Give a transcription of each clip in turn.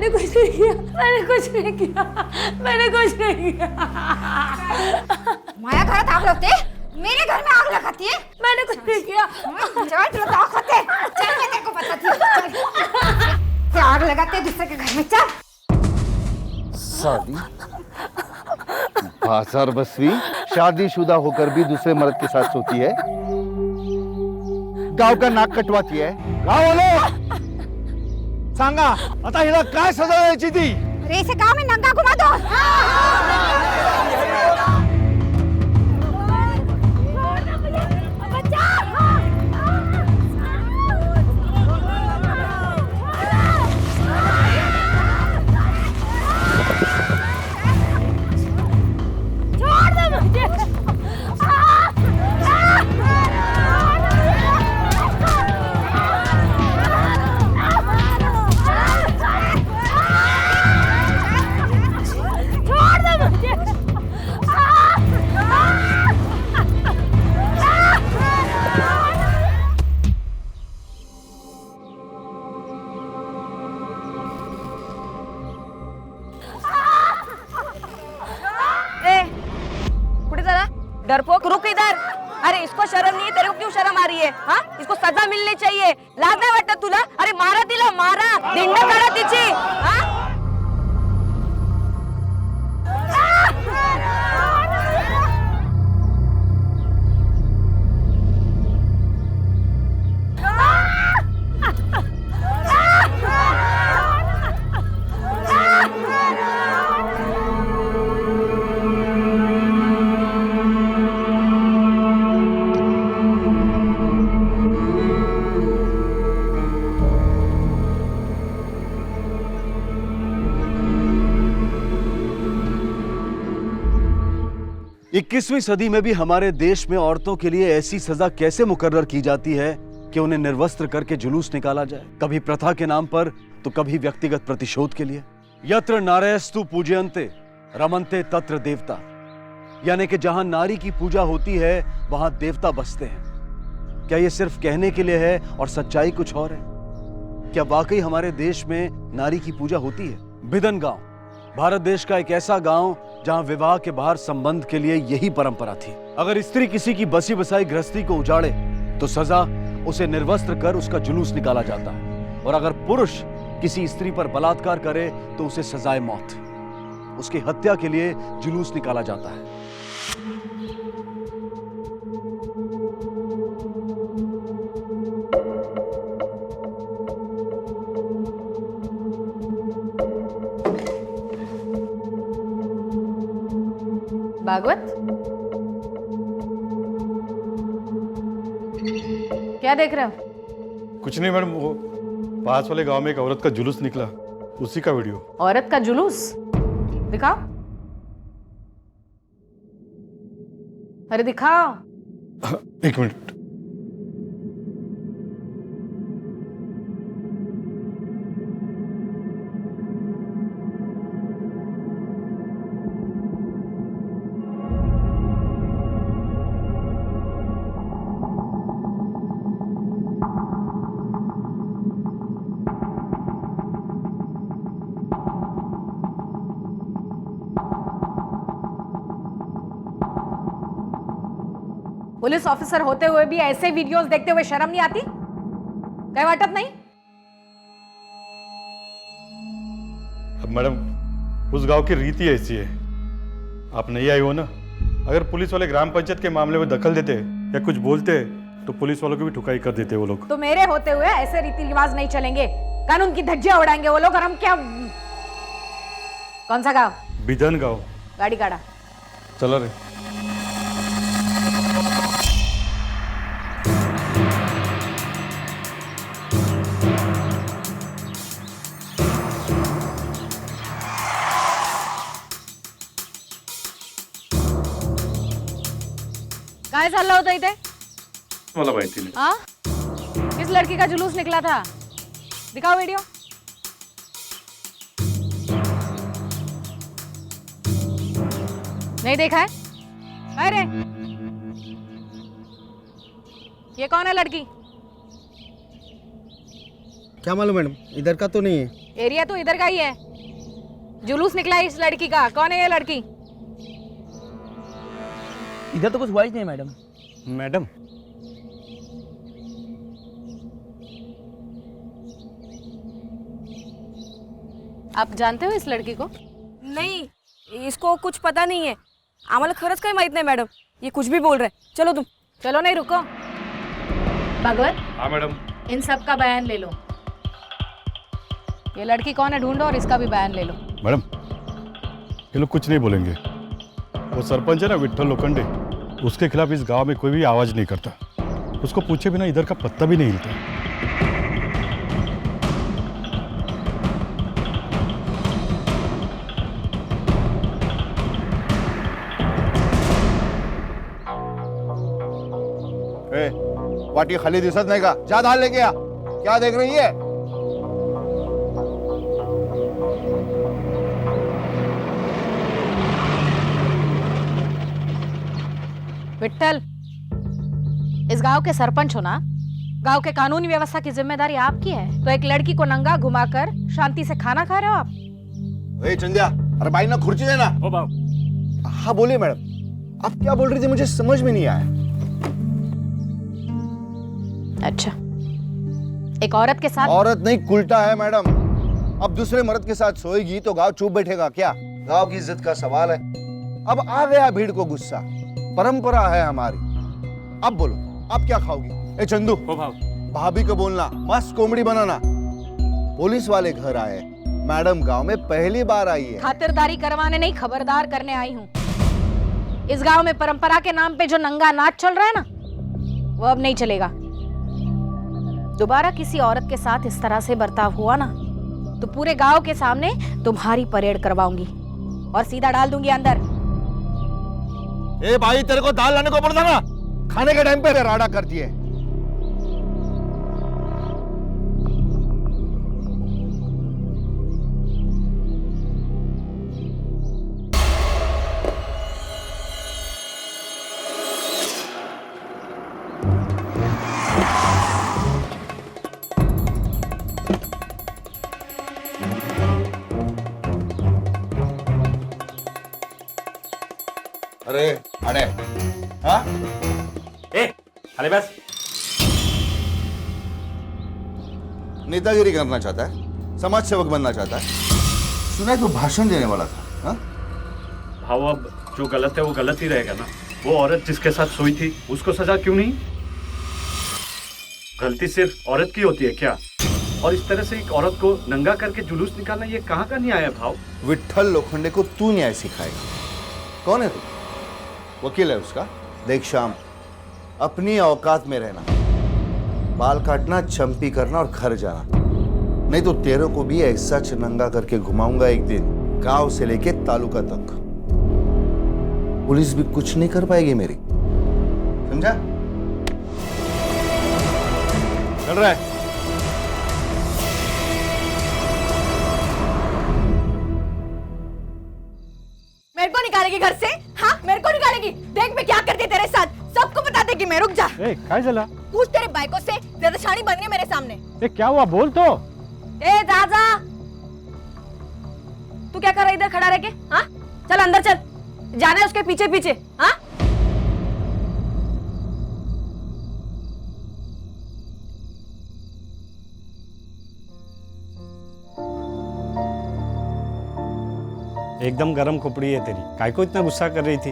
मैंने कुछ नहीं किया, मैंने कुछ नहीं किया, मैंने कुछ नहीं किया। माया घरात आग लगते, मेरे घर में आग लगाती है। मैंने कुछ नहीं किया। चल तुला तो आग होते, चल मैं तेरे को बताती हूँ। आग लगाते दूसरे के घर में, चल। शादी बाजार बसवी शादीशुदा होकर भी दूसरे मर्द के साथ सोती है, गाव का नाक कटवाती है। गाववालो सांगा आता हिला काय सजा द्यायची ती? अरे इसे गाँव में नंगा घुमा दो। डरपोक रुक इधर। अरे इसको शर्म नहीं है, तेरे को क्यों शर्म आ रही है? हाँ, इसको सजा मिलनी चाहिए। लाज नाही वाटत तुला? अरे मारा तिला, मारा, दिंड काढा तिची। हाँ? इक्कीसवीं सदी में भी हमारे देश में औरतों के लिए ऐसी सजा कैसे मुकर्रर की जाती है कि उन्हें निर्वस्त्र करके जुलूस निकाला जाए, कभी प्रथा के नाम पर तो कभी व्यक्तिगत प्रतिशोध के लिए। यत्र नारयस्तु पूजयन्ते रमन्ते तत्र देवता, यानी कि जहां नारी की पूजा होती है वहां देवता बसते हैं। क्या यह सिर्फ कहने के लिए है और सच्चाई कुछ और है? क्या वाकई हमारे देश में नारी की पूजा होती है? बिदन गांव भारत देश का एक ऐसा गांव जहां विवाह के बाहर संबंध के लिए यही परंपरा थी। अगर स्त्री किसी की बसी बसाई गृहस्थी को उजाड़े तो सजा उसे निर्वस्त्र कर उसका जुलूस निकाला जाता है, और अगर पुरुष किसी स्त्री पर बलात्कार करे तो उसे सजाए मौत, उसकी हत्या के लिए जुलूस निकाला जाता है। भागवत, क्या देख रहे हो? कुछ नहीं मैडम, वो पास वाले गांव में एक औरत का जुलूस निकला, उसी का वीडियो। औरत का जुलूस दिखाओ। अरे दिखाओ। एक मिनट। पुलिस ऑफिसर होते हुए भी ऐसे वीडियोस देखते हुए शर्म नहीं आती? काय वाटत नहीं? अब मैडम उस गांव की रीति ऐसी है, आप नहीं आई हो ना। अगर पुलिस वाले ग्राम पंचायत के मामले में दखल देते या कुछ बोलते तो पुलिस वालों की भी ठुकाई कर देते वो लोग। तो मेरे होते हुए ऐसे रीति रिवाज नहीं चलेंगे, कानून की धज्जियां उड़ाएंगे वो लोग, और हम क्या? कौन सा गांव? बिधन गांव। गाड़ी काढ़ा। चला रे। काय चाललं होतं इथे? मला माहिती नाही। हाँ? किस लड़की का जुलूस निकला था? दिखाओ वीडियो। नहीं देखा है? अरे ये कौन है लड़की? क्या मालूम मैडम, इधर का तो नहीं है। एरिया तो इधर का ही है। जुलूस निकला है इस लड़की का। कौन है ये लड़की? इधर तो कुछ हुआ ही नहीं मैडम। मैडम, आप जानते हो इस लड़की को? नहीं, इसको कुछ पता नहीं है। आम्हाला खरंच काही माहित नाही मॅडम, ये कुछ भी बोल रहे। चलो तुम। चलो नहीं, रुको। भगवत, हाँ मैडम। इन सब का बयान ले लो। ये लड़की कौन है ढूंढो और इसका भी बयान ले लो। मैडम, ये लोग कुछ नहीं बोलेंगे। वो सरपंच है ना विट्ठल लोखंडे, उसके खिलाफ इस गांव में कोई भी आवाज नहीं करता। उसको पूछे बिना इधर का पत्ता भी नहीं हिलता। वाटी खाली दिसत नाही का? जा धान लेके आ। क्या देख रही है? विट्ठल, इस गांव के सरपंच हो ना? गांव के कानूनी व्यवस्था की जिम्मेदारी आपकी है, तो एक लड़की को नंगा घुमाकर शांति से खाना खा रहे हो आप? ए चंद्या, अरे भाई ना खुर्ची देना। ओ बाप। हाँ बोलिए मैडम, आप क्या बोल रही थी? मुझे समझ में नहीं आया। अच्छा, एक औरत के साथ? औरत नहीं, उल्टा है मैडम। अब दूसरे मर्द के साथ सोएगी तो गांव चुप बैठेगा क्या? गांव की इज्जत का सवाल है। अब आ गया भीड़ को गुस्सा, परंपरा है हमारी। अब बोलो, आप क्या खाओगी? ए चंदू, भाभी को बोलना मस्त कोमड़ी बनाना। पुलिस वाले घर आए, मैडम गांव में पहली बार आई है। खातिरदारी करवाने नहीं, खबरदार करने आई हूँ। इस गांव में परंपरा के नाम पे जो नंगा नाच चल रहा है ना, वो अब नहीं चलेगा। दोबारा किसी औरत के साथ इस तरह से बर्ताव हुआ ना, तो पूरे गांव के सामने तुम्हारी परेड करवाऊंगी और सीधा डाल दूंगी अंदर। ए भाई, तेरे को दाल लाने को पड़ता ना, खाने के टाइम पे राड़ा करती है। अरे अरे, हाँ? अरे बस। नेतागिरी करना चाहता है, समाज सेवक बनना चाहता है। सुना तो भाषण देने वाला था। हाँ? हाँ, अब जो गलत है वो गलत ही रहेगा ना। वो औरत जिसके साथ सोई थी उसको सजा क्यों नहीं? गलती सिर्फ औरत की होती है क्या? और इस तरह से एक औरत को नंगा करके जुलूस निकालना, ये कहाँ का न्याय है भाव? विट्ठल लोखंडे को तू न्याय सिखाएगा? कौन है तू? वकील है उसका? देख श्याम, अपनी औकात में रहना, बाल काटना, चंपी करना और घर जाना, नहीं तो तेरे को भी ऐसा नंगा करके घुमाऊंगा एक दिन, गांव से लेके तालुका तक। पुलिस भी कुछ नहीं कर पाएगी मेरी, समझा? चल रहा है। मेरे को निकालेगी घर से? हाँ, मेरे को निकालेगी। देख मैं क्या करती तेरे साथ, सबको बता दे कि मैं। रुक जा। काय झाला? पूछ तेरे बाइको से, ज्यादा शानी बन रही है मेरे सामने। क्या हुआ, बोल तो। ए दादा, तू क्या कर रहा है इधर खड़ा रह के? हाँ, चल अंदर चल, जाना है उसके पीछे पीछे। हाँ, एकदम गरम खोपड़ी है तेरी, काय को इतना गुस्सा कर रही थी?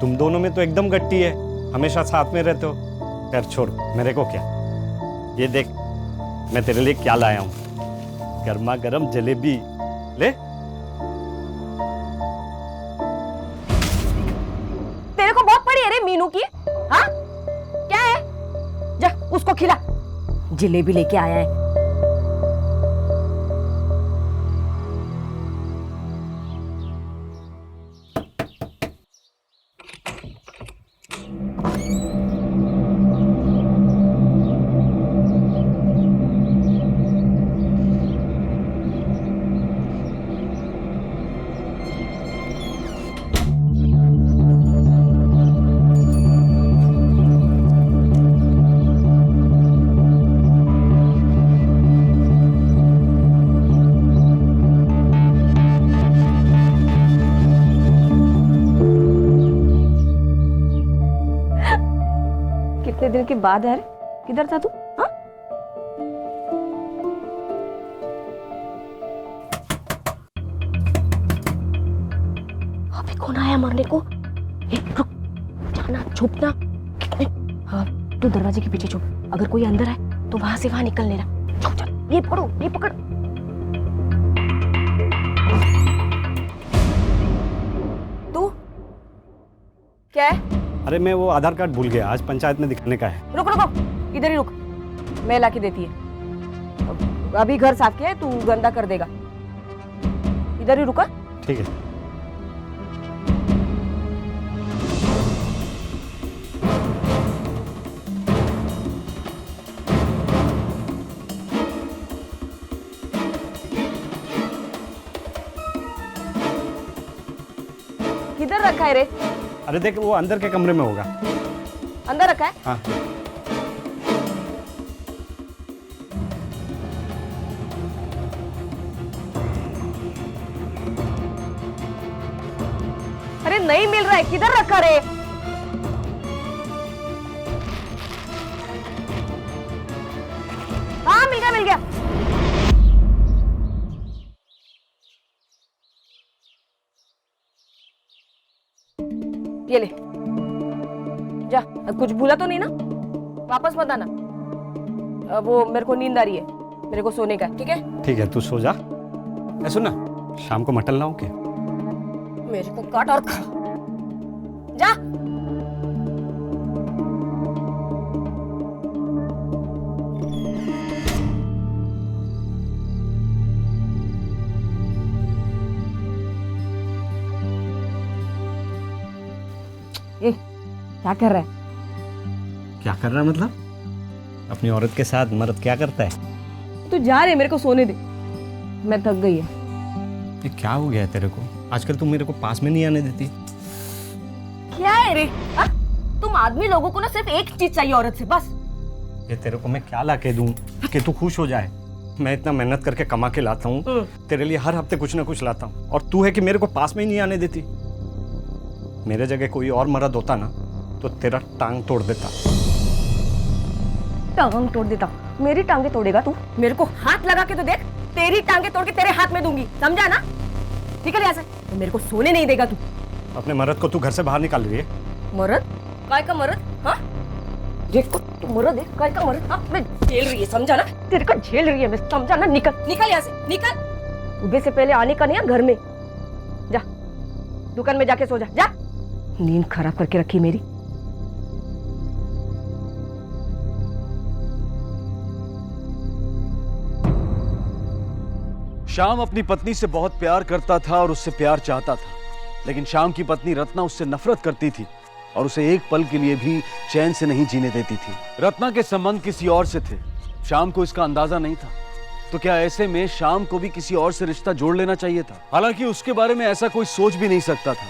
तुम दोनों में तो एकदम गट्टी है, हमेशा साथ में रहते हो। खैर छोड़, मेरे को क्या। ये देख, मैं तेरे लिए क्या लाया हूं, गर्मा गर्म जलेबी ले। तेरे को बहुत पड़ी है रे मीनू की। हाँ, क्या है? जा उसको खिला, जलेबी लेके आया है। इतने दिन के बाद है, किधर था तू? हाँ? अबे कौन आया मरने को? रुक, जाना, छुपना। हाँ, तू दरवाजे के पीछे छुप। अगर कोई अंदर आए तो वहां से वहां निकल लेना। छुप जा। ये पकड़ो, ये पकड़। तू क्या है? अरे मैं वो आधार कार्ड भूल गया, आज पंचायत में दिखाने का है। रुक रुक रुक, इधर ही रुक, मैं लाके देती है। अभी घर साफ किया है, तू गंदा कर देगा। इधर ही रुका। ठीक है। किधर रखा है रे? अरे देख, वो अंदर के कमरे में होगा। अंदर रखा है? हाँ। अरे नहीं मिल रहा है, किधर रखा रे? हाँ मिल गया, मिल गया। ये ले जा। कुछ भूला तो नहीं ना? वापस मत आना। वो मेरे को नींद आ रही है, मेरे को सोने का, ठीक है? ठीक है, तू सो जा। ए सुन ना, शाम को मटन लाऊं क्या? मेरे को काट और खा। जा। ए, क्या कर रहा है? क्या कर रहा है मतलब? अपनी औरत के साथ मर्द क्या करता है? तू जा रहे, मेरे को सोने दे, मैं थक गई है। ये क्या हो गया है तेरे को? आजकल तुम मेरे को पास में नहीं आने देती। क्या है रे? हा? तुम आदमी लोगों को ना सिर्फ एक चीज चाहिए औरत से, बस। ये तेरे को मैं क्या ला के दूं कि तू खुश हो जाए? मैं इतना मेहनत करके कमा के लाता हूँ, तेरे लिए हर हफ्ते कुछ ना कुछ लाता हूँ, और तू है कि मेरे को पास में ही नहीं आने देती। मेरे जगह कोई और मर्द होता ना तो तेरा टांग तोड़ देता। टांग तोड़ देता? मेरी टांगे तोड़ेगा तू? मेरे को हाथ लगा के तो देख, तेरी टांगे तोड़ के तेरे हाथ में दूंगी, समझा ना? निकल यहाँ से, तो मेरे को सोने नहीं देगा तू। अपने मर्द को तू घर से बाहर निकाल रही है। मर्द? काय का मर्द? हाँ, देखो तू मर्द है, काय का मर्द? हाँ, मैं झेल रही है, समझा ना? तेरे को झेल रही है मैं, समझा ना? निकल, निकल यहाँ से, निकल। सुबह से पहले आने का नहीं है घर में। जा दुकान में जाके सो जा, जा। नींद खराब करके रखी मेरी। श्याम अपनी पत्नी से बहुत प्यार करता था और उससे प्यार चाहता था, लेकिन श्याम की पत्नी रत्ना उससे नफरत करती थी और उसे एक पल के लिए भी चैन से नहीं जीने देती थी। रत्ना के संबंध किसी और से थे, श्याम को इसका अंदाजा नहीं था। तो क्या ऐसे में श्याम को भी किसी और से रिश्ता जोड़ लेना चाहिए था? हालांकि उसके बारे में ऐसा कोई सोच भी नहीं सकता था।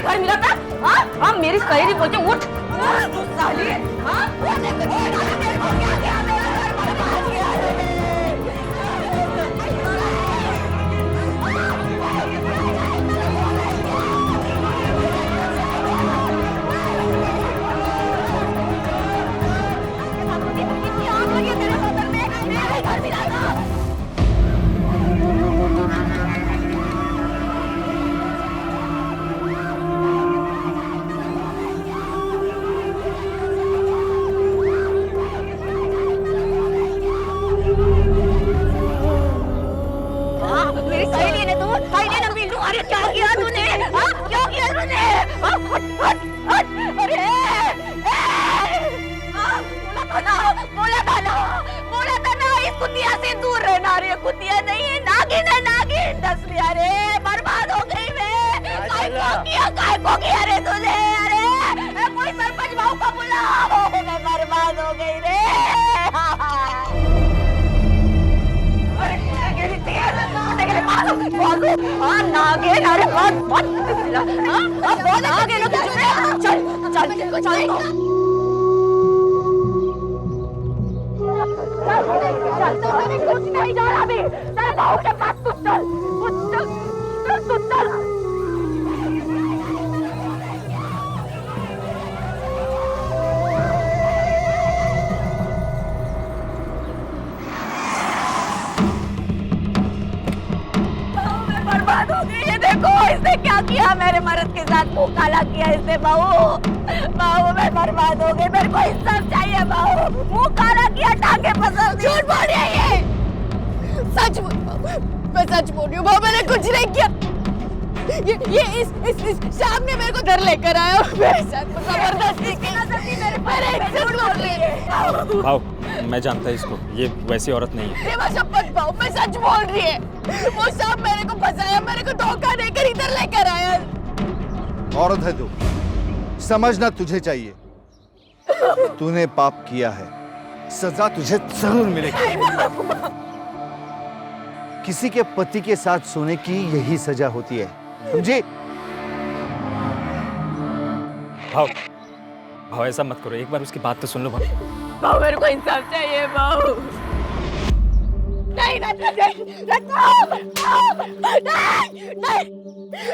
घर मिला था? हाँ, मेरी सहेली बोलते उठ, साली। बोला था ना, ये कुतिया नहीं है, नागिन है, नागिन। दस लिया रे, बर्बाद हो गई मैं। काय को किया रे तूने? अरे कोई सरपंच भाऊ को बुलाओ, मैं बर्बाद हो गई रे। हाँ नागिन, अरे बहुत नागिन, चल चल चल चल कुछ नहीं जा रहा अभी, तेरे बहू के पास तू चल, तू चल। मैं बर्बाद हो गई, ये देखो इसने क्या किया मेरे मर्द के साथ, मुंह काला किया इसने। बहू मैं बर्बाद हो गई, मेरे को इंसाफ चाहिए बहू। मुंह काला किया, टांगे पसंद। झूठ बोल रही है ये। सच मैं सच बोल रही हूँ बहू, मैंने कुछ नहीं किया। ये इस शाम ने मेरे को घर लेकर आया और मेरे साथ जबरदस्ती की। झूठ बोल रही है भाव, मैं जानता इसको, ये वैसी औरत नहीं है। देवा शपथ बहू, मैं सच बोल रही है। वो शाम मेरे को फंसाया, मेरे को धोखा देकर इधर लेकर आया। औरत है तू, समझना तुझे चाहिए। तूने पाप किया है, सजा तुझे जरूर मिलेगी। किसी के पति के साथ सोने की यही सजा होती है, समझे? भाव ऐसा मत करो, एक बार उसकी बात तो सुन लो भाव। बहू मेरे को इंसाफ चाहिए बहू। नहीं नहीं नहीं,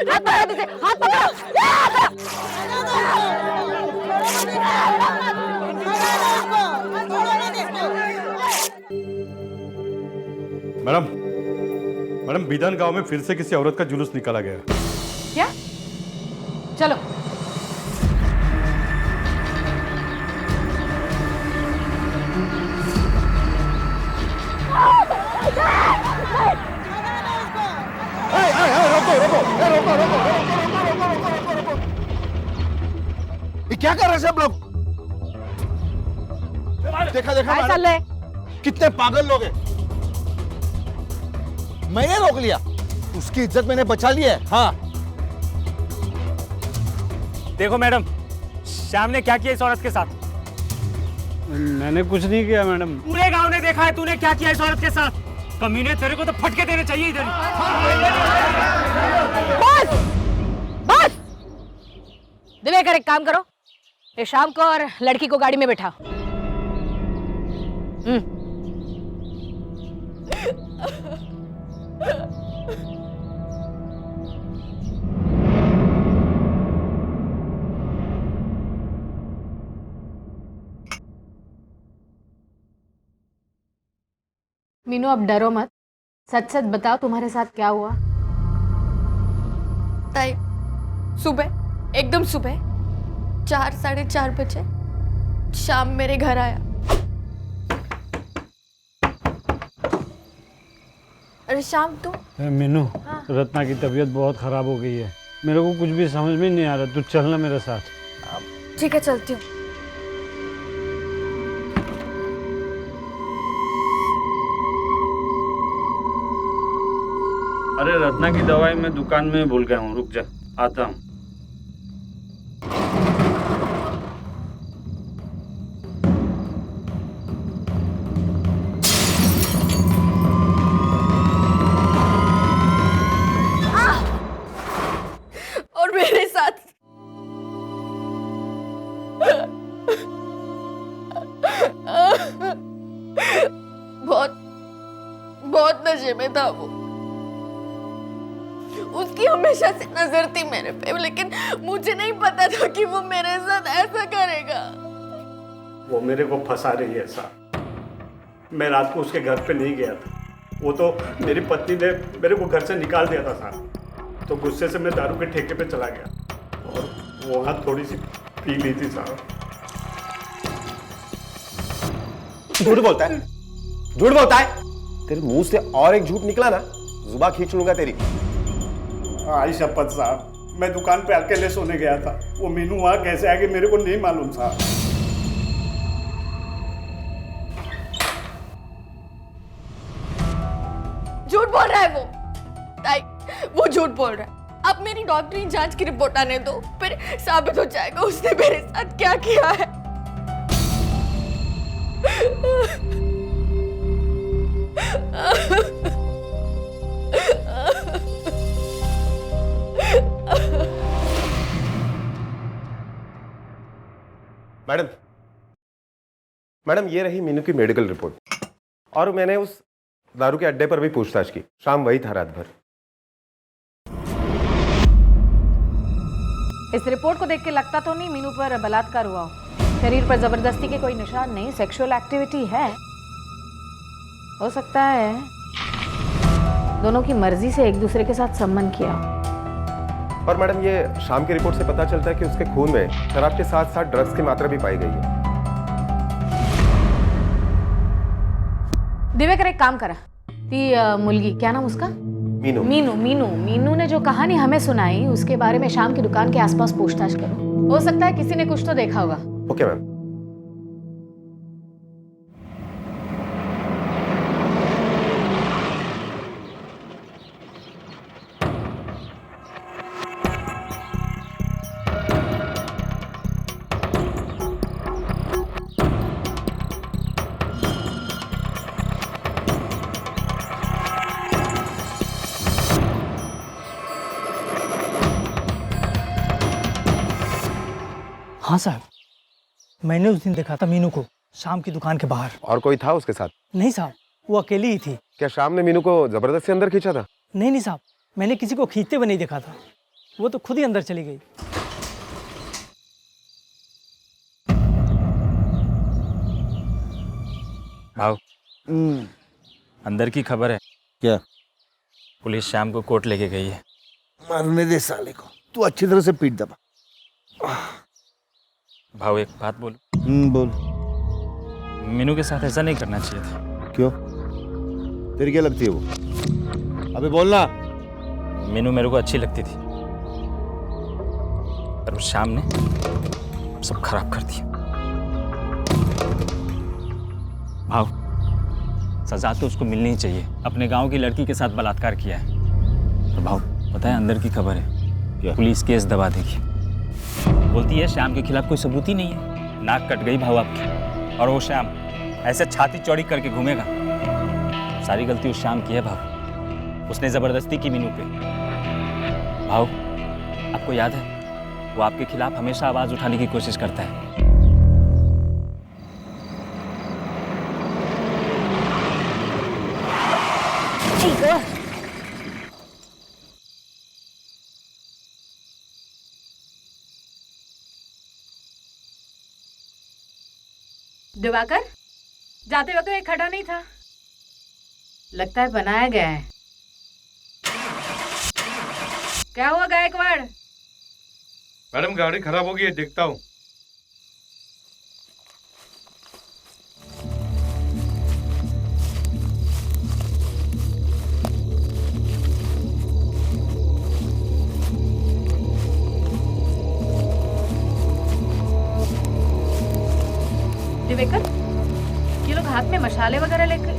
हाथ पकड़ो तुझे, हाथ पकड़ो। मैडम बिधन गांव में फिर से किसी औरत का जुलूस निकाला गया। क्या? चलो। ये क्या कर रहे हैं सब लोग? देखा काय चाललंय? कितने पागल लोग हैं। मैंने रोक लिया, उसकी इज्जत मैंने बचा ली है। हाँ देखो मैडम, श्याम ने क्या किया इस औरत के साथ? मैंने कुछ नहीं किया मैडम। पूरे गांव ने देखा है तूने क्या किया इस औरत के साथ। कमीने, तेरे को तो फटके देने चाहिए इधर। बस दिवेकर, एक काम करो, ये शाम को और लड़की को गाड़ी में बैठा। मीनू, अब डरो मत, सच सच बताओ तुम्हारे साथ क्या हुआ। ताई, सुबह, एकदम सुबह 4, 4:30 बजे शाम मेरे घर आया। अरे शाम तू? मीनू, रत्ना की तबीयत बहुत खराब हो गई है, मेरे को कुछ भी समझ में नहीं आ रहा, तू चलना मेरे साथ। ठीक है, चलती हूँ। अरे रत्ना की दवाई मैं दुकान में भूल गया हूँ, रुक जा, आता हूँ। और मेरे साथ बहुत नशे में था वो। उसकी हमेशा से नजर थी मेरे पे, लेकिन मुझे नहीं पता था कि वो मेरे साथ ऐसा करेगा। वो मेरे को फंसा रही है साहब। मैं रात को उसके घर पे नहीं गया था, वो तो मेरी पत्नी ने मेरे को घर से निकाल दिया था साहब। तो गुस्से से मैं दारू के ठेके पे चला गया और वहाँ थोड़ी सी पी ली थी साहब। झूठ बोलता है, झूठ बोलता है। तेरे मुंह से और एक झूठ निकला ना, जुबान खींच लूंगा तेरी। आई शपथ साहब, मैं दुकान पे अकेले सोने गया था, वो मीनू वहाँ कैसे आ गई मेरे को नहीं मालूम साहब। झूठ बोल रहा है वो। ताई, वो झूठ बोल रहा है। अब मेरी डॉक्टरी जांच की रिपोर्ट आने दो, फिर साबित हो जाएगा उसने मेरे साथ क्या किया है। मैडम, मैडम ये रही मीनू की मेडिकल रिपोर्ट, और मैंने उस दारू के अड्डे पर भी पूछताछ की। शाम वही था रात भर। इस रिपोर्ट को देख के लगता तो नहीं मीनू पर बलात्कार हुआ हो। शरीर पर जबरदस्ती के कोई निशान नहीं, सेक्सुअल एक्टिविटी है। हो सकता है दोनों की मर्जी से एक दूसरे के साथ संबंध किया। पर मैडम ये शाम की रिपोर्ट से पता चलता है कि उसके खून में शराब के साथ साथ ड्रग्स की मात्रा भी पाई गई है। दिवेकर एक काम करा, ती मुलगी, क्या नाम उसका? मीनू। मीनू मीनू मीनू ने जो कहानी हमें सुनाई उसके बारे में शाम की दुकान के आसपास पूछताछ करो। हो सकता है किसी ने कुछ तो देखा होगा। Okay ma'am. हाँ साहब, मैंने उस दिन देखा था मीनू को शाम की दुकान के बाहर। और कोई था उसके साथ? नहीं साहब, वो अकेली ही थी। क्या शाम ने मीनू को जबरदस्ती अंदर खींचा था? नहीं साहब, मैंने किसी को खींचते हुए नहीं देखा था। वो तो खुद ही अंदर चली गई। भाव, अंदर की खबर है। क्या? पुलिस शाम को कोर्ट लेके गई है। मरने दे साले को, तू अच्छी तरह से पीट दबा। भाव एक बात बोलूं? बोल। मीनू के साथ ऐसा नहीं करना चाहिए था। क्यों? तेरी क्या लगती है वो? अबे बोलना। मीनू मेरे को अच्छी लगती थी, पर उस शाम ने सब खराब कर दिया। भाव, सजा तो उसको मिलनी ही चाहिए। अपने गांव की लड़की के साथ बलात्कार किया है। और भाव, पता है अंदर की खबर है, क्या? पुलिस केस दबा देगी। बोलती है श्याम के खिलाफ कोई सबूत ही नहीं है। नाक कट गई भाव आपकी। और वो श्याम ऐसे छाती चौड़ी करके घूमेगा। सारी गलती उस श्याम की है भाव। उसने जबरदस्ती की मीनू पे। भाव, आपको याद है वो आपके खिलाफ हमेशा आवाज उठाने की कोशिश करता है। दिवाकर, जाते वक्त एक खड़ा नहीं था, लगता है बनाया गया है। क्या हुआ गायकवाड़? मैडम गाड़ी खराब हो गई है, देखता हूँ। दिवेकर, ये लोग हाथ में मशाले वगैरह लेकर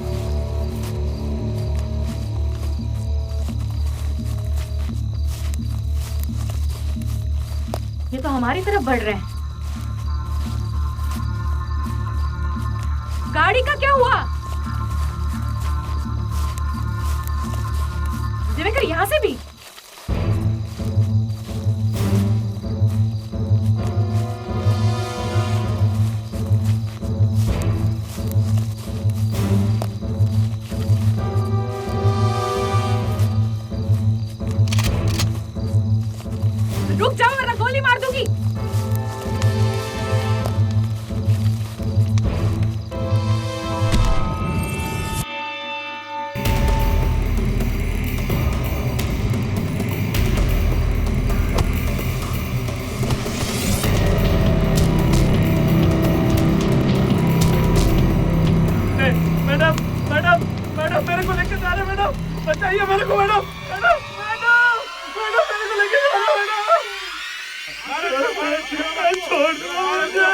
ये तो हमारी तरफ बढ़ रहे हैं। गाड़ी का क्या हुआ? दिवेकर, यहां से भी? रुक जाओ वरना गोली मार दूंगी। मैडम, मैडम, मैडम, मेरे को लेके जा रहे मैडम, बचाइए मेरे को मैडम, मैडम, मैडम, मैडम, मेरे को लेके जा रहे मैडम। छोड़ दो मुझे।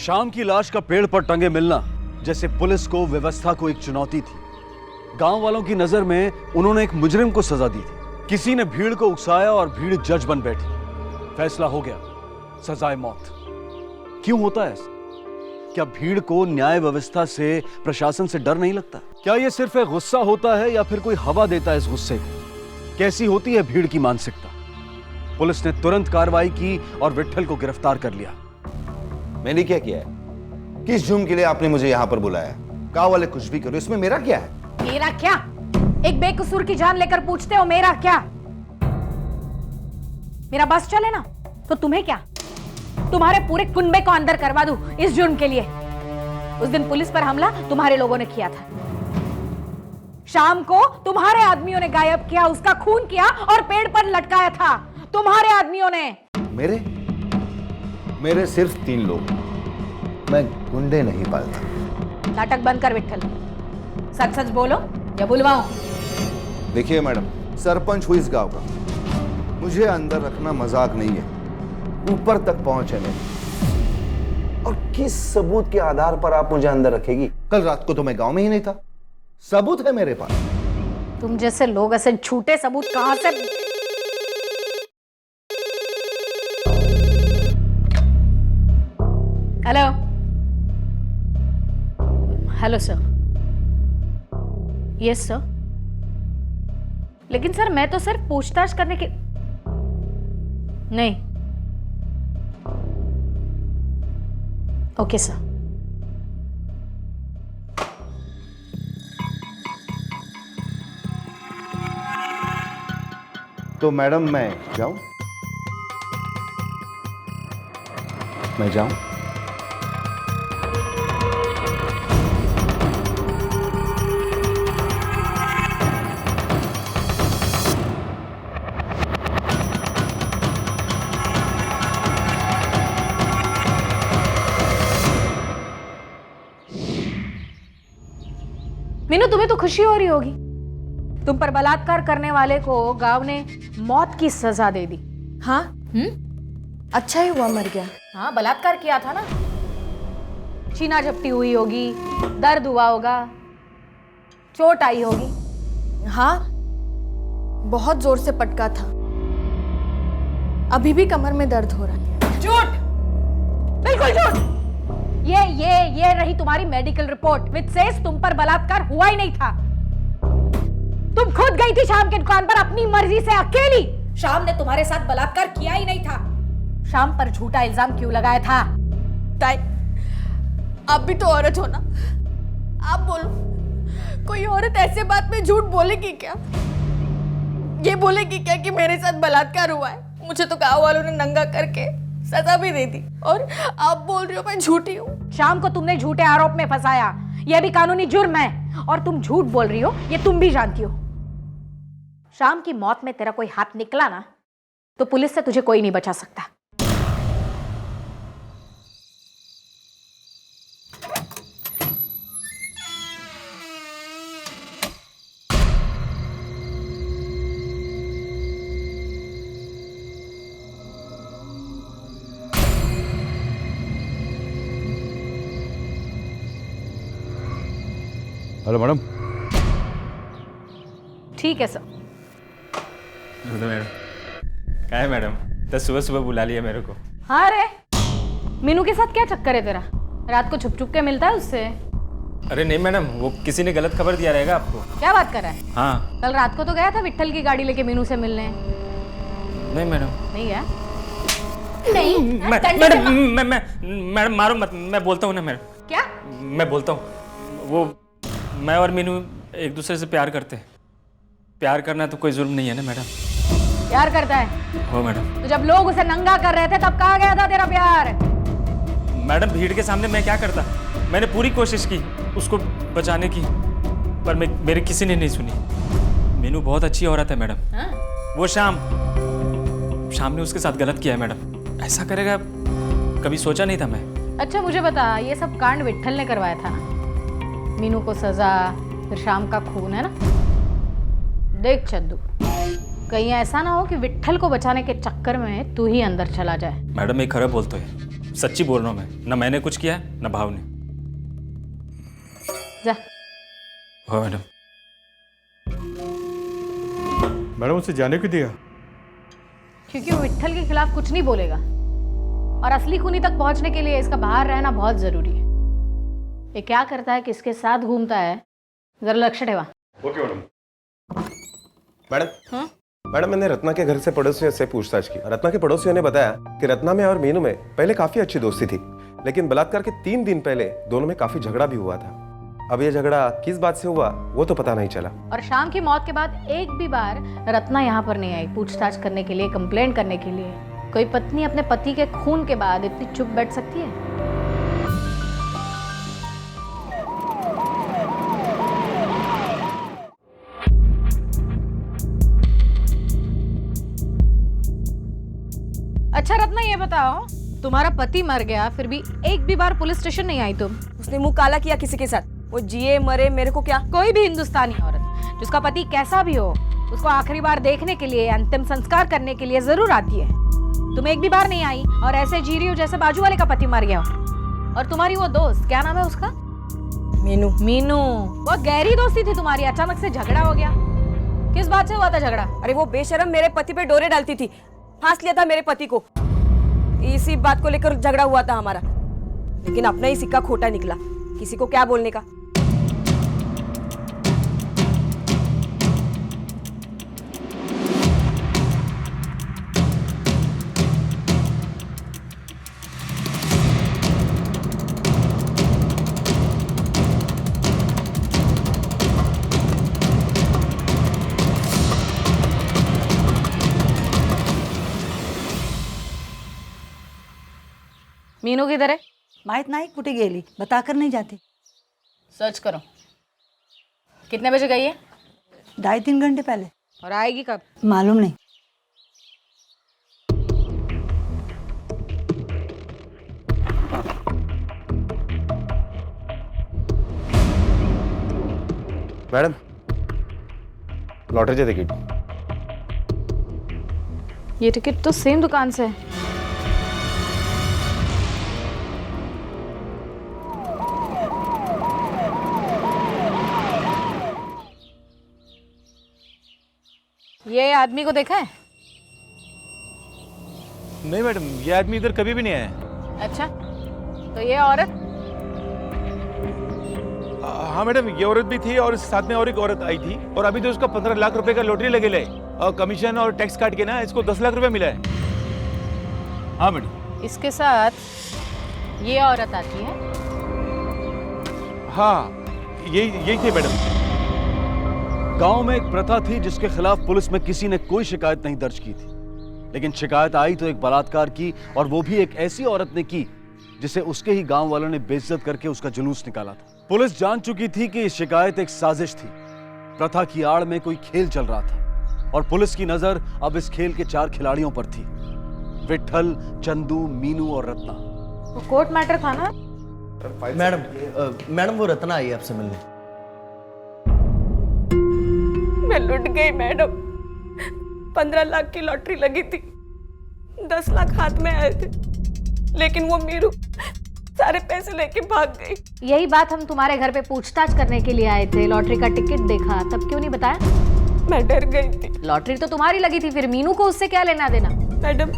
शाम की लाश का पेड़ पर टंगे मिलना जैसे पुलिस को, व्यवस्था को एक चुनौती थी। गांव वालों की नजर में उन्होंने एक मुजरिम को सजा दी थी। किसी ने भीड़ को उकसाया और भीड़ जज बन बैठी। फैसला हो गया, सजाए मौत। क्यों होता है ऐसा? क्या भीड़ को न्याय व्यवस्था से, प्रशासन से डर नहीं लगता? क्या यह सिर्फ एक गुस्सा होता है या फिर कोई हवा देता है इस गुस्से को? कैसी होती है भीड़ की मानसिकता? पुलिस ने तुरंत कार्रवाई की और विट्ठल को गिरफ्तार कर लिया। मैंने क्या किया है? किस जुर्म के लिए आपने मुझे यहां पर बुलाया? गांव वाले कुछ भी करो, इसमें मेरा क्या है? मेरा क्या? एक बेकसूर की जान लेकर पूछते हो मेरा क्या? मेरा बस चले ना तो तुम्हें क्या? तुम्हारे पूरे कुनबे को अंदर करवा दूं इस जुर्म के लिए। उस दिन पुलिस पर हमला तुम्हारे लोगों ने किया था। शाम को तुम्हारे आदमियों ने गायब किया, उसका खून किया और पेड़ पर लटकाया था तुम्हारे आदमियों ने। मेरे सिर्फ 3 लोग। मैं गुंडे नहीं पालता। नाटक बंद कर विट्ठल, सच सच बोलो या बुलवाऊं? देखिए मैडम, सरपंच हूं इस गांव का। मुझे अंदर रखना मजाक नहीं है। ऊपर तक पहुंच है मेरी। और किस सबूत के आधार पर आप मुझे अंदर रखेगी? कल रात को तो मैं गांव में ही नहीं था। सबूत है मेरे पास। तुम जैसे लोग ऐसे झूठे सबूत कहां से? Hello hello sir. Yes sir. लेकिन सर मैं तो सिर्फ पूछताछ करने की नहीं। Okay sir. तो मैडम मैं जाऊं? मैं जाऊं? मीनू, तुम्हें तो खुशी हो रही होगी। तुम पर बलात्कार करने वाले को गांव ने मौत की सजा दे दी। हाँ अच्छा ही हुआ मर गया। हाँ, बलात्कार किया था ना। छीना झपटी हुई होगी, दर्द हुआ होगा, चोट आई होगी। हाँ बहुत जोर से पटका था। अभी भी कमर में दर्द हो रहा है। झूठ, बिल्कुल झूठ। ये रही तुम्हारी मेडिकल रिपोर्ट विच सेज तुम पर बलात्कार हुआ ही नहीं था। तुम खुद गई थी शाम की दुकान पर अपनी मर्जी से अकेली। शाम ने तुम्हारे साथ बलात्कार किया ही नहीं था। शाम पर झूठा इल्जाम क्यों लगाया था? ताई आप भी तो औरत हो ना, आप बोलो कोई औरत ऐसे बात में झूठ बोलेगी क्या? ये बोलेगी क्या कि मेरे साथ बलात्कार हुआ है? मुझे तो गांव वालों ने नंगा करके सजा भी दे दी और आप बोल रही हो मैं झूठी हूँ। शाम को तुमने झूठे आरोप में फंसाया, यह भी कानूनी जुर्म है। और तुम झूठ बोल रही हो ये तुम भी जानती हो। शाम की मौत में तेरा कोई हाथ निकला ना तो पुलिस से तुझे कोई नहीं बचा सकता। Hello madam. ठीक है सर। मैडम क्या है मैडम, तो सुबह सुबह बुला लिया मेरे को। हाँ रे, मीनू के साथ क्या चक्कर है तेरा? रात को छुप छुप के मिलता है उससे? अरे नहीं मैडम, वो किसी ने गलत खबर दिया रहेगा आपको। क्या बात कर रहा है? हाँ। कल रात को तो गया था विट्ठल की गाड़ी लेके मीनू से मिलने। नहीं मैडम। नहीं गया? नहीं मैडम मारो मत, मैं बोलता हूँ ना मैडम। क्या? मैं बोलता हूँ, वो मैं और मीनू एक दूसरे से प्यार करते हैं। प्यार करना तो कोई जुर्म नहीं है ना मैडम। प्यार करता है? हो मैडम। तो जब लोग उसे नंगा कर रहे थे तब कहाँ गया था तेरा प्यार? मैडम भीड़ के सामने मैं क्या करता? मैंने पूरी कोशिश की उसको बचाने की, पर मेरी किसी ने नहीं सुनी। मीनू बहुत अच्छी औरत है मैडम। हाँ? वो शाम ने उसके साथ गलत किया है मैडम। ऐसा करेगा कभी सोचा नहीं था मैं। अच्छा मुझे बता, ये सब कांड विट्ठल ने करवाया था ना? मीनू को सजा, फिर शाम का खून, है ना? देख चद्दू, कहीं ऐसा ना हो कि विट्ठल को बचाने के चक्कर में तू ही अंदर चला जाए। मैडम एक खरं बोलतोय, सच्ची बोल रहा हूँ मैं, न मैंने कुछ किया है न भाव ने। जा। हाँ मैडम। मैडम उसे जाने क्यों दिया? क्योंकि वो विट्ठल के खिलाफ कुछ नहीं बोलेगा और असली खूनी तक पहुंचने के लिए इसका बाहर रहना बहुत जरूरी है। ये क्या करता है, किसके साथ घूमता है, जरा लक्ष्य ठेवा। Okay madam. मैडम मैडम, मैंने रत्ना के घर से पड़ोसियों से पूछताछ की। रत्ना के पड़ोसियों ने बताया कि रत्ना में और मीनू में पहले काफी अच्छी दोस्ती थी, लेकिन बलात्कार के 3 दिन पहले दोनों में काफी झगड़ा भी हुआ था। अब ये झगड़ा किस बात से हुआ वो तो पता नहीं चला। और शाम की मौत के बाद एक भी बार रत्ना यहाँ पर नहीं आई पूछताछ करने के लिए, कंप्लेंट करने के लिए। कोई पत्नी अपने पति के खून के बाद इतनी चुप बैठ सकती है? अच्छा रत्ना, ये बताओ, तुम्हारा पति मर गया फिर भी एक भी बार पुलिस स्टेशन नहीं आई तुम? उसने मुंह काला किया किसी के साथ, वो जिए मरे मेरे को क्या। कोई भी हिंदुस्तानी औरत जिसका पति कैसा भी हो उसको आखिरी बार देखने के लिए, अंतिम संस्कार करने के लिए जरूर आती है। तुम एक भी बार नहीं आई और ऐसे जी रही हो जैसे बाजू वाले का पति मर गया हो। और तुम्हारी वो दोस्त, क्या नाम है उसका? मीनू। मीनू, वो गहरी दोस्ती थी तुम्हारी, अचानक से झगड़ा हो गया। किस बात से हुआ था झगड़ा? अरे वो बेशरम मेरे पति पे डोरे डालती थी, फांस लिया था मेरे पति को। इसी बात को लेकर झगड़ा हुआ था हमारा, लेकिन अपना ही सिक्का खोटा निकला। किसी को क्या बोलने का। मीनू किधर है? माहित नाही कुठे गेली, बताकर नहीं जाती। सर्च करो। कितने बजे गई है? 2.5-3 घंटे पहले। और आएगी कब? मालूम नहीं। मैडम, लॉटरीचे तिकीट। ये टिकट तो सेम दुकान से है। ये आदमी को देखा है? नहीं मैडम, ये आदमी इधर कभी भी नहीं आया। अच्छा, तो ये औरत? हाँ मैडम, ये औरत भी थी और साथ में और एक औरत आई थी। और अभी तो उसका 15 लाख रुपए का लॉटरी लगे ले, और कमीशन और टैक्स काट के ना इसको 10 लाख रुपए मिला है। हाँ मैडम। इसके साथ ये औरत आती है? हाँ, यही थे मैडम। गांव में एक प्रथा थी जिसके खिलाफ पुलिस में किसी ने कोई शिकायत नहीं दर्ज की थी, लेकिन शिकायत आई तो एक बलात्कार की, और वो भी एक ऐसी औरत ने की जिसे उसके ही गांव वालों ने बेइज्जत करके उसका जुलूस निकाला था। पुलिस जान चुकी थी कि इस शिकायत एक साजिश थी, प्रथा की आड़ में कोई खेल चल रहा था, और पुलिस की नजर अब इस खेल के 4 खिलाड़ियों पर थी, विट्ठल, चंदू, मीनू और रत्ना। वो कोर्ट मैटर था ना? मैडम वो रत्ना आई है आपसे मिलने। मैं लुट गई मैडम। 15 लाख की लॉटरी लगी थी, 10 लाख हाथ में आए थे, लेकिन वो मीरू सारे पैसे लेके भाग गई। यही बात हम तुम्हारे घर पे पूछताछ करने के लिए आए थे। लॉटरी का टिकट देखा, तब क्यों नहीं बताया? मैं डर गई थी। लॉटरी तो तुम्हारी लगी थी, फिर मीनू को उससे क्या लेना देना? मैडम,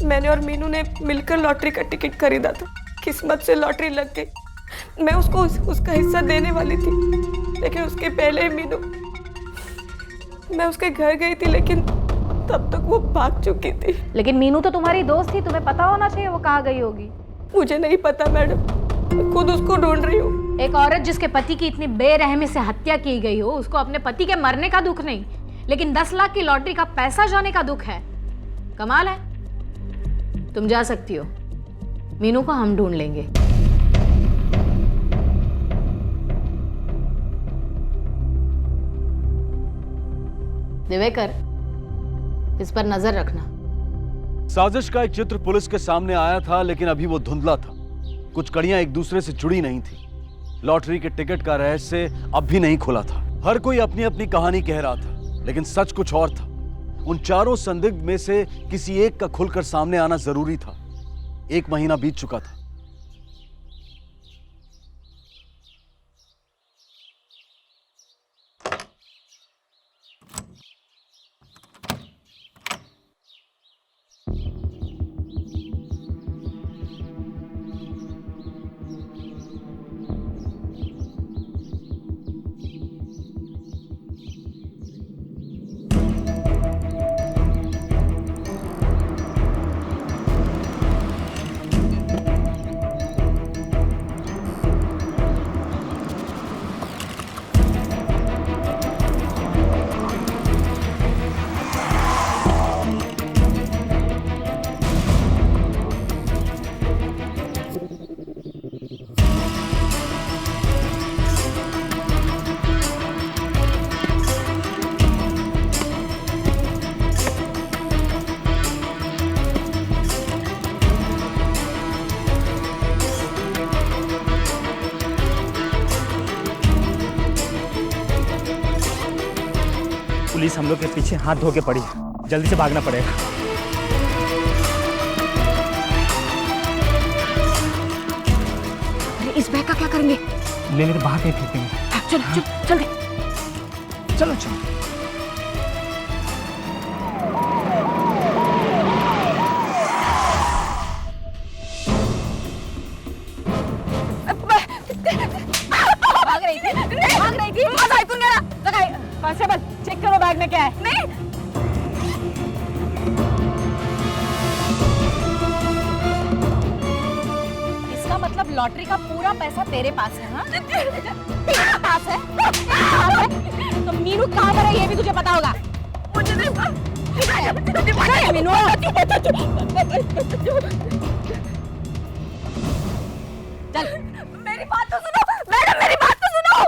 मैंने और मीनू ने मिलकर लॉटरी का टिकट खरीदा था। किस्मत से लॉटरी लग गई। मैं उसको उसका हिस्सा देने वाली थी, लेकिन उसके पहले मीनू, मैं उसके घर गई थी, लेकिन तब तक वो भाग चुकी थी। लेकिन मीनू तो तुम्हारी दोस्त थी, तुम्हें पता होना चाहिए वो कहाँ गई होगी। मुझे नहीं पता मैडम, मैं खुद उसको ढूंढ रही हूँ। एक औरत जिसके पति की इतनी बेरहमी से हत्या की गई हो, उसको अपने पति के मरने का दुख नहीं, लेकिन 10 लाख की लॉटरी का पैसा जाने का दुख है। कमाल है। तुम जा सकती हो, मीनू को हम ढूंढ लेंगे। दिवेकर, इस पर नजर रखना। साजिश का एक चित्र पुलिस के सामने आया था, लेकिन अभी वो धुंधला था। कुछ कड़ियां एक दूसरे से जुड़ी नहीं थी। लॉटरी के टिकट का रहस्य अब भी नहीं खुला था। हर कोई अपनी अपनी कहानी कह रहा था, लेकिन सच कुछ और था। उन चारों संदिग्ध में से किसी एक का खुलकर सामने आना जरूरी था। 1 महीना बीत चुका था। पुलिस हम लोग के पीछे हाथ धो के पड़ी है, जल्दी से भागना पड़ेगा। अरे इस बैग का क्या करेंगे? ले लेकर बाहर कहीं फेंकेंगे। चलो चल चल गए। चलो चलो। भाग रही थी लगाई कांस्टेबल, चेक करो बैग में क्या है। नहीं इसका मतलब लॉटरी का पूरा पैसा तेरे पास है? हाँ तेरे पास है? तो मीनू कहाँ पर है ये भी तुझे पता होगा? मुझे नहीं पता। मीनू चल, मेरी बात तो सुनो मैडम, मेरी बात तो सुनो।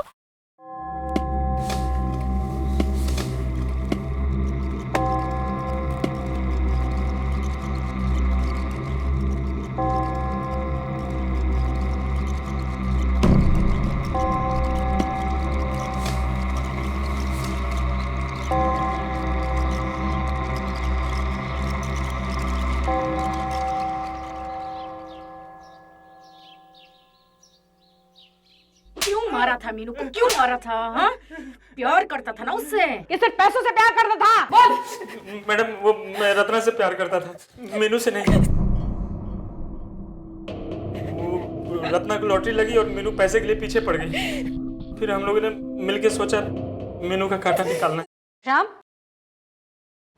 क्यों मारा था मीनू को? क्यों मारा था? हाँ प्यार करता था ना उससे कि सिर्फ पैसों से प्यार करता था? बोल। मैडम वो मैं रत्ना से प्यार करता था, मीनू से नहीं। वो रत्ना को लॉटरी लगी और मीनू पैसे के लिए पीछे पड़ गई। फिर हम लोगों ने मिलके सोचा मीनू का कांटा निकालना। श्याम,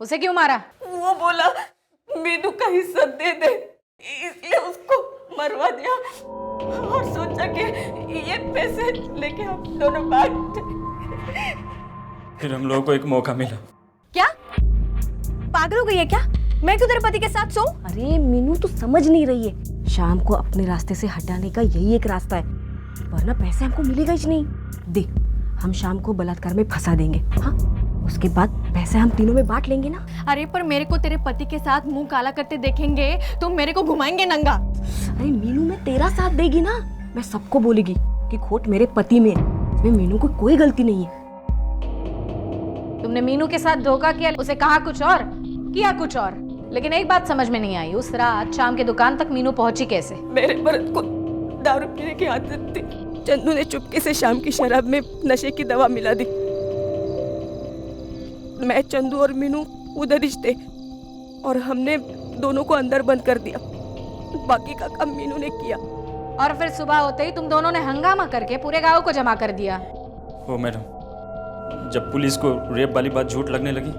उसे क्यों मारा? वो बोला मीनू का हिस्सा दे दे, इसलिए उसको मरवा दिया और सोचा कि ये पैसे लेके हम दोनों बांट। फिर हम लोगों को एक मौका मिला। क्या पागल हो गई है क्या? मैं क्यों तेरे पति के साथ सोऊं? अरे मीनू तू समझ नहीं रही है, शाम को अपने रास्ते से हटाने का यही एक रास्ता है, वरना पैसे हमको मिलेगा ही नहीं। देख हम शाम को बलात्कार में फंसा देंगे, हाँ उसके बाद पैसे हम तीनों में बांट लेंगे ना। अरे पर मेरे को तेरे पति के साथ मुंह काला करते देखेंगे तो मेरे को घुमाएंगे नंगा। अरे मीनू में तेरा साथ देगी ना, मैं सबको बोलेगी कि खोट मेरे पति में, इसमें मीनू को कोई गलती नहीं है। तुमने मीनू के साथ धोखा किया, उसे कहा कुछ और किया कुछ और, लेकिन एक बात समझ में नहीं आई, उस रात शाम के दुकान तक मीनू पहुंची कैसे? मेरे मर्द को दारू पीने की आदत थी, चंदू ने चुपके से शाम की शराब में नशे की दवा मिला दी। मैं चंदू और मीनू उधर ही थे और हमने दोनों को अंदर बंद कर दिया, बाकी का काम मीनू ने किया। और फिर सुबह होते ही तुम दोनों ने हंगामा करके पूरे गांव को जमा कर दिया। ओ मैडम, जब पुलिस को रेप वाली बात झूठ लगने लगी,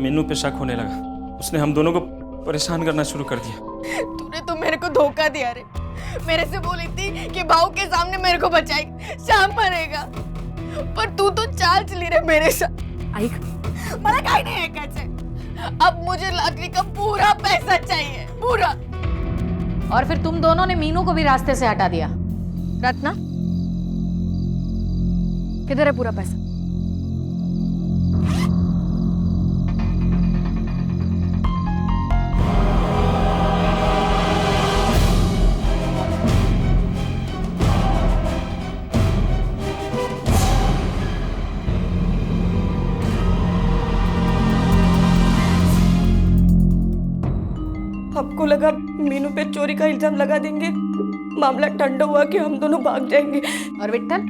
मीनू पे शक होने लगा, उसने हम दोनों को परेशान करना शुरू कर दिया। तूने तो मेरे को धोखा दिया रे, मेरे से बोली थी कि भाऊ के सामने मेरे को बचाएगी, शाम मरेगा, पर तू तो चाल चली रे मेरे साथ। मला काही नाही ऐकायचंय, अब मुझे लॉटरी का पूरा पैसा चाहिए, पूरा। और फिर तुम दोनों ने मीनू को भी रास्ते से हटा दिया। रत्ना किधर है पूरा पैसा? आपको लगा मीनू पे चोरी का इल्जाम लगा देंगे, मामला ठंडा हुआ कि हम दोनों भाग जाएंगे। और विट्ठल?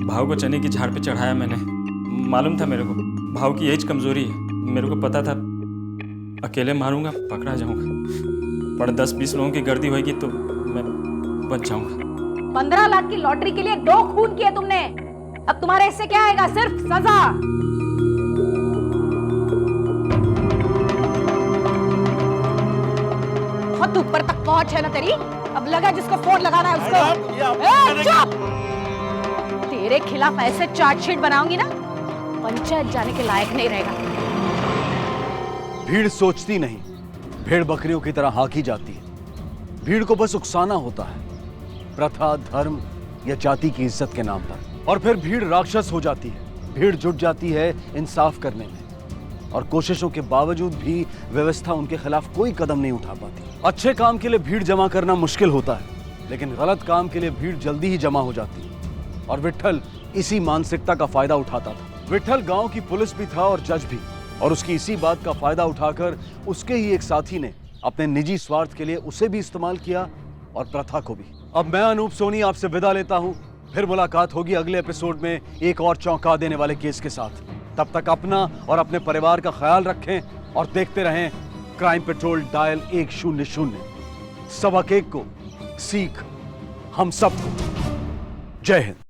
भाव को चने की झाड़ पे चढ़ाया मैंने। मालूम था मेरे को भाव की एज कमजोरी है। मेरे को पता था अकेले मारूंगा पकड़ा जाऊंगा, पर 10-20 लोगों की गर्दी होगी तो मैं बच जाऊंगा। 15 लाख की लॉटरी के लिए 2 खून किए तुमने, अब तुम्हारे इससे क्या आएगा? सिर्फ सजा। बहुत ऊपर तक पहुंच है ना तेरी, अब लगा जिसको फोन लगाना है उसको। चुप! तेरे खिलाफ ऐसे चार्जशीट बनाऊंगी ना, पंचायत जाने के लायक नहीं रहेगा। भीड़ सोचती नहीं, भेड़ बकरियों की तरह हाँकी जाती है। भीड़ को बस उकसाना होता है, प्रथा, धर्म या जाति की इज्जत के नाम पर, और फिर भीड़ राक्षस हो जाती है। भीड़ जुट जाती है इंसाफ करने में, और कोशिशों के बावजूद भी व्यवस्था उनके खिलाफ कोई कदम नहीं उठा पाती। अच्छे काम के लिए भीड़ जमा करना मुश्किल होता है, लेकिन गलत काम के लिए भीड़ जल्दी ही जमा हो जाती है। और विट्ठल इसी मानसिकता का फायदा उठाता था। विट्ठल गांव की पुलिस भी था और जज भी, और उसकी इसी बात का फायदा उठाकर उसके ही एक साथी ने अपने निजी स्वार्थ के लिए उसे भी इस्तेमाल किया और प्रथा को भी। अब मैं अनूप सोनी आपसे विदा लेता हूं, फिर मुलाकात होगी अगले एपिसोड में एक और चौंका देने वाले केस के साथ। तब तक अपना और अपने परिवार का ख्याल रखें और देखते रहें क्राइम पेट्रोल डायल 100। सबक एक को सीख हम सबको। जय हिंद।